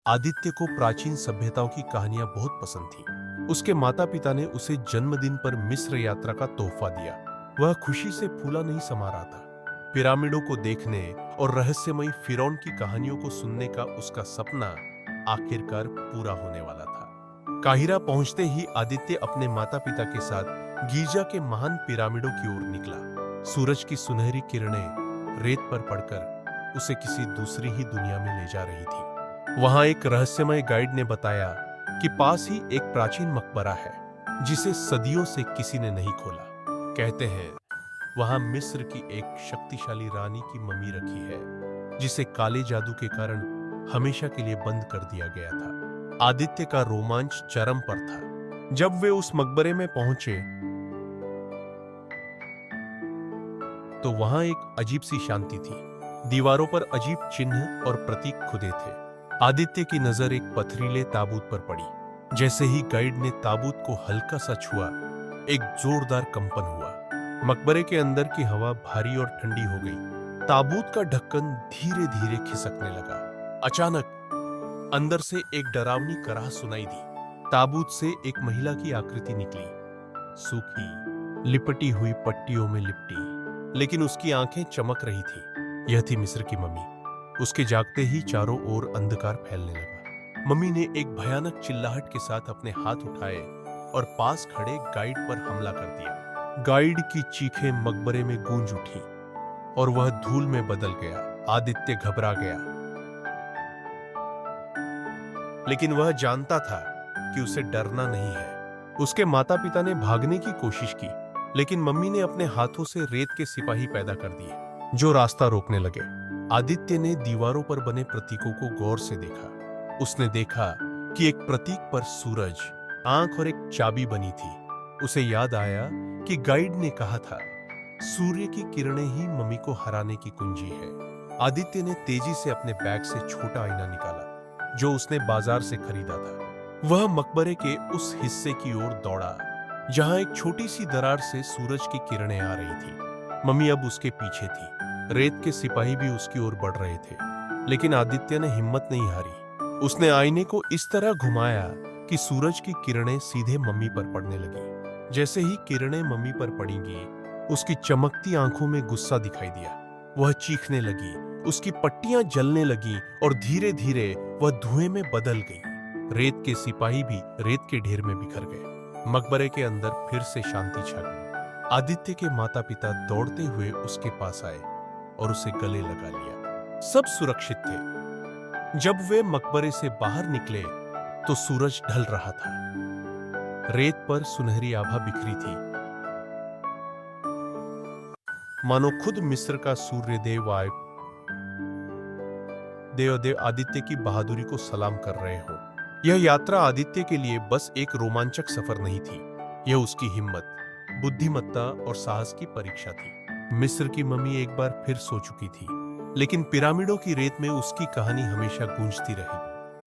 आदित्य को प्राचीन सभ्यताओं की कहानियां बहुत पसंद थी। उसके माता पिता ने उसे जन्मदिन पर मिस्र यात्रा का तोहफा दिया। वह खुशी से फूला नहीं समा रहा था। पिरामिडों को देखने और रहस्यमयी फिरौन की कहानियों को सुनने का उसका सपना आखिरकार पूरा होने वाला था। काहिरा पहुंचते ही आदित्य अपने माता पिता के साथ गीजा के महान पिरामिडों की ओर निकला। सूरज की सुनहरी किरणें रेत पर पड़कर उसे किसी दूसरी ही दुनिया में ले जा रही थी। वहां एक रहस्यमय गाइड ने बताया कि पास ही एक प्राचीन मकबरा है जिसे सदियों से किसी ने नहीं खोला। कहते हैं वहां मिस्र की एक शक्तिशाली रानी की मम्मी रखी है जिसे काले जादू के कारण हमेशा के लिए बंद कर दिया गया था। आदित्य का रोमांच चरम पर था। जब वे उस मकबरे में पहुंचे तो वहां एक अजीब सी शांति थी। दीवारों पर अजीब चिन्ह और प्रतीक खुदे थे। आदित्य की नजर एक पथरीले ताबूत पर पड़ी। जैसे ही गाइड ने ताबूत को हल्का सा छुआ, एक जोरदार कंपन हुआ। मकबरे के अंदर की हवा भारी और ठंडी हो गई। ताबूत का ढक्कन धीरे धीरे खिसकने लगा। अचानक अंदर से एक डरावनी कराह सुनाई दी। ताबूत से एक महिला की आकृति निकली, सूखी लिपटी हुई पट्टियों में लिपटी, लेकिन उसकी आंखें चमक रही थी। यह थी मिस्र की मम्मी। उसके जागते ही चारों ओर अंधकार फैलने लगा। मम्मी ने एक भयानक चिल्लाहट के साथ अपने हाथ उठाए और पास खड़े गाइड पर हमला कर दिया। गाइड की चीखें मकबरे में गूंज उठी और वह धूल में बदल गया। आदित्य घबरा गया, लेकिन वह जानता था कि उसे डरना नहीं है। उसके माता पिता ने भागने की कोशिश की, लेकिन मम्मी ने अपने हाथों से रेत के सिपाही पैदा कर दिए जो रास्ता रोकने लगे। आदित्य ने दीवारों पर बने प्रतीकों को गौर से देखा। उसने देखा कि एक प्रतीक पर सूरज, आंख और एक चाबी बनी थी। उसे याद आया कि गाइड ने कहा था, सूर्य की किरणें ही मम्मी को हराने की कुंजी है। आदित्य ने तेजी से अपने बैग से छोटा आईना निकाला जो उसने बाजार से खरीदा था। वह मकबरे के उस हिस्से की ओर दौड़ा जहां एक छोटी सी दरार से सूरज की किरणें आ रही थी। मम्मी अब उसके पीछे थी। रेत के सिपाही भी उसकी ओर बढ़ रहे थे, लेकिन आदित्य ने हिम्मत नहीं हारी। उसने आईने को इस तरह घुमाया कि सूरज की किरणें सीधे मम्मी पर पड़ने लगी। जैसे ही किरणें मम्मी पर पड़ेंगी, उसकी चमकती आंखों में गुस्सा दिखाई दिया। वह चीखने लगी, उसकी पट्टियां जलने लगी और धीरे धीरे वह धुएं में बदल गई। रेत के सिपाही भी रेत के ढेर में बिखर गए। मकबरे के अंदर फिर से शांति छा गई। आदित्य के माता पिता दौड़ते हुए उसके पास आए और उसे गले लगा लिया। सब सुरक्षित थे। जब वे मकबरे से बाहर निकले तो सूरज ढल रहा था। रेत पर सुनहरी आभा बिखरी थी, मानो खुद मिस्र का सूर्य देव आए देवदेव आदित्य की बहादुरी को सलाम कर रहे हो। यह यात्रा आदित्य के लिए बस एक रोमांचक सफर नहीं थी, यह उसकी हिम्मत, बुद्धिमत्ता और साहस की परीक्षा थी। मिस्र की मम्मी एक बार फिर सो चुकी थी, लेकिन पिरामिडों की रेत में उसकी कहानी हमेशा गूंजती रहेगी।